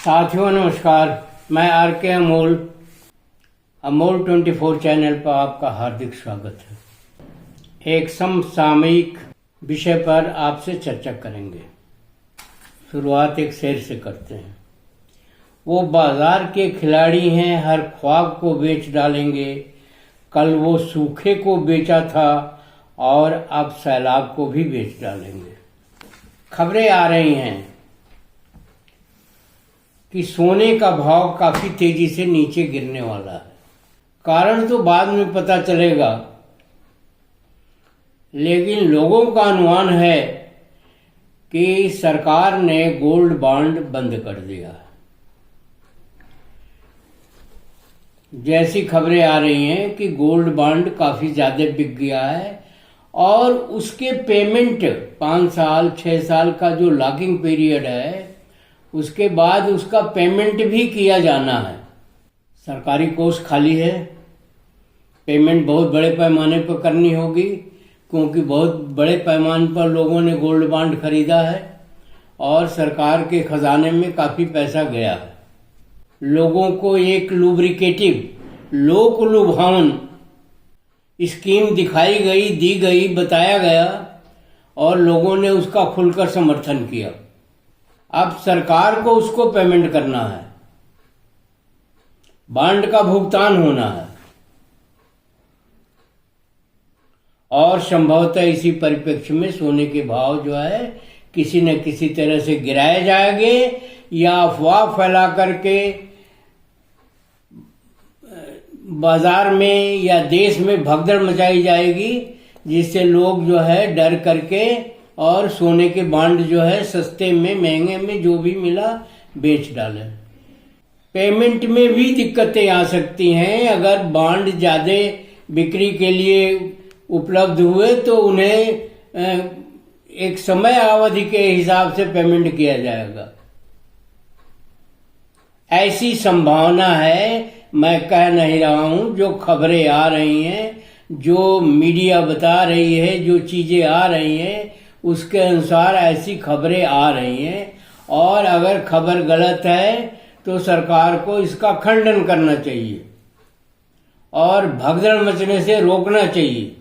साथियों नमस्कार। मैं आर के अमोल 24 चैनल पर आपका हार्दिक स्वागत है। एक समसामयिक विषय पर आपसे चर्चा करेंगे। शुरुआत एक शेर से करते हैं। वो बाजार के खिलाड़ी हैं, हर ख्वाब को बेच डालेंगे। कल वो सूखे को बेचा था और अब सैलाब को भी बेच डालेंगे। खबरें आ रही हैं कि सोने का भाव काफी तेजी से नीचे गिरने वाला है। कारण तो बाद में पता चलेगा, लेकिन लोगों का अनुमान है कि सरकार ने गोल्ड बॉन्ड बंद कर दिया है। जैसी खबरें आ रही हैं कि गोल्ड बॉन्ड काफी ज्यादा बिक गया है और उसके पेमेंट 5 साल 6 साल का जो लॉकिंग पीरियड है, उसके बाद उसका पेमेंट भी किया जाना है। सरकारी कोष खाली है। पेमेंट बहुत बड़े पैमाने पर करनी होगी, क्योंकि बहुत बड़े पैमाने पर लोगों ने गोल्ड बॉन्ड खरीदा है और सरकार के खजाने में काफी पैसा गया है। लोगों को एक लुब्रिकेटिव, लोक लुभावन स्कीम दिखाई गई, दी गई, बताया गया और लोगों ने उसका खुलकर समर्थन किया। अब सरकार को उसको पेमेंट करना है, बॉन्ड का भुगतान होना है और संभवतः इसी परिप्रेक्ष्य में सोने के भाव जो है किसी न किसी तरह से गिराए जाएंगे या अफवाह फैला करके बाजार में या देश में भगदड़ मचाई जाएगी, जिससे लोग जो है डर करके और सोने के बॉन्ड जो है सस्ते में महंगे में जो भी मिला बेच डाले। पेमेंट में भी दिक्कतें आ सकती हैं। अगर बॉन्ड ज्यादा बिक्री के लिए उपलब्ध हुए तो उन्हें एक समय अवधि के हिसाब से पेमेंट किया जाएगा। ऐसी संभावना है, मैं कह नहीं रहा हूं, जो खबरें आ रही हैं, जो मीडिया बता रही है, जो चीजें आ रही हैं, उसके अनुसार ऐसी खबरें आ रही हैं। और अगर खबर गलत है तो सरकार को इसका खंडन करना चाहिए और भगदड़ मचने से रोकना चाहिए।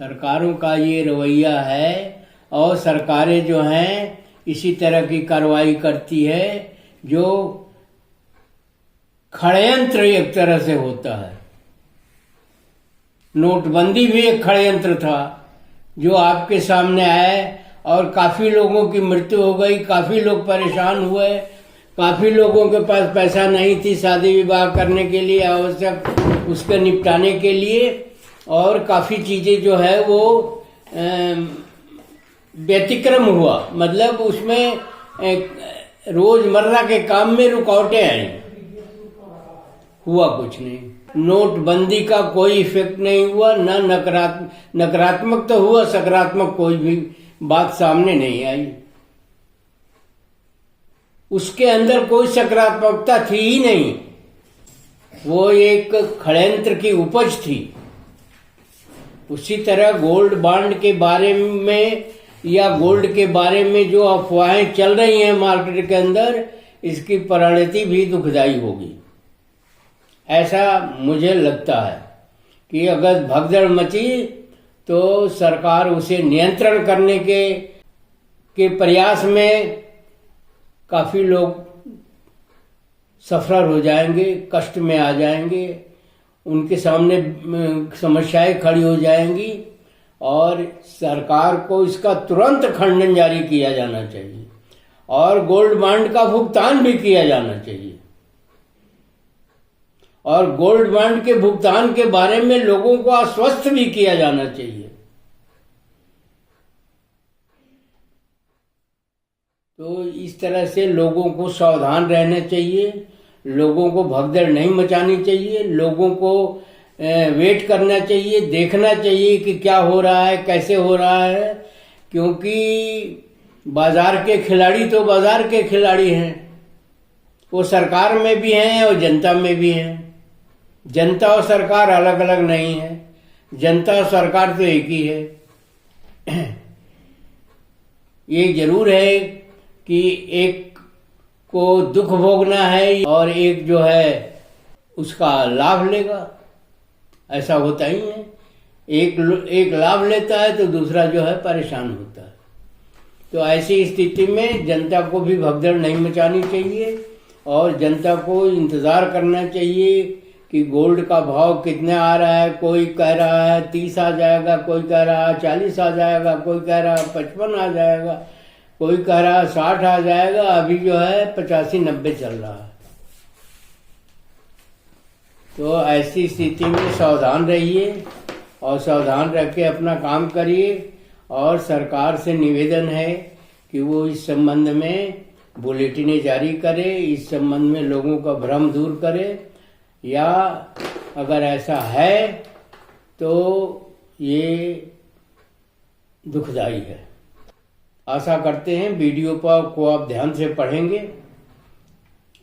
सरकारों का ये रवैया है और सरकारें जो हैं इसी तरह की कार्रवाई करती है, जो षड्यंत्र एक तरह से होता है। नोटबंदी भी एक षड्यंत्र था जो आपके सामने आए और काफी लोगों की मृत्यु हो गई, काफी लोग परेशान हुए, काफी लोगों के पास पैसा नहीं थी शादी विवाह करने के लिए, आवश्यक उसके निपटाने के लिए, और काफी चीजें जो है वो व्यतिक्रम हुआ। मतलब उसमें रोजमर्रा के काम में रुकावटें आई, हुआ कुछ नहीं। नोटबंदी का कोई इफेक्ट नहीं हुआ, न नकारात्मक तो हुआ, सकारात्मक कोई भी बात सामने नहीं आई। उसके अंदर कोई सकारात्मकता थी ही नहीं, वो एक षड्यंत्र की उपज थी। उसी तरह गोल्ड बॉन्ड के बारे में या गोल्ड के बारे में जो अफवाहें चल रही हैं मार्केट के अंदर, इसकी परिणति भी दुखदायी होगी। ऐसा मुझे लगता है कि अगर भगदड़ मची तो सरकार उसे नियंत्रण करने के प्रयास में काफी लोग सफर हो जाएंगे, कष्ट में आ जाएंगे, उनके सामने समस्याएं खड़ी हो जाएंगी और सरकार को इसका तुरंत खंडन जारी किया जाना चाहिए और गोल्ड बॉन्ड का भुगतान भी किया जाना चाहिए। और गोल्ड बॉन्ड के भुगतान के बारे में लोगों को आश्वस्त भी किया जाना चाहिए। तो इस तरह से लोगों को सावधान रहना चाहिए, लोगों को भगदड़ नहीं मचानी चाहिए, लोगों को वेट करना चाहिए, देखना चाहिए कि क्या हो रहा है, कैसे हो रहा है, क्योंकि बाजार के खिलाड़ी तो बाजार के खिलाड़ी हैं, वो सरकार में भी हैं और जनता में भी हैं। जनता और सरकार अलग अलग नहीं है, जनता और सरकार तो एक ही है। ये जरूर है कि एक को दुख भोगना है और एक जो है उसका लाभ लेगा। ऐसा होता ही है, एक लाभ लेता है तो दूसरा जो है परेशान होता है। तो ऐसी स्थिति में जनता को भी भगदड़ नहीं मचानी चाहिए और जनता को इंतज़ार करना चाहिए कि गोल्ड का भाव कितने आ रहा है। कोई कह रहा है 30 आ जाएगा, कोई कह रहा है 40 आ जाएगा, कोई कह रहा है 55 आ जाएगा, कोई कह रहा है 60 आ जाएगा। अभी जो है 85-90 चल रहा है। तो ऐसी स्थिति में सावधान रहिए और सावधान रख के अपना काम करिए। और सरकार से निवेदन है कि वो इस संबंध में बुलेटिनें जारी करे, इस संबंध में लोगों का भ्रम दूर करे, या अगर ऐसा है तो ये दुखदाई है। आशा करते हैं वीडियो को आप ध्यान से पढ़ेंगे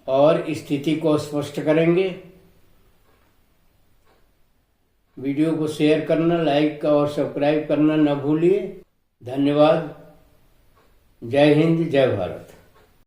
और स्थिति को स्पष्ट करेंगे। वीडियो को शेयर करना, लाइक और सब्सक्राइब करना न भूलिए। धन्यवाद। जय हिंद, जय भारत।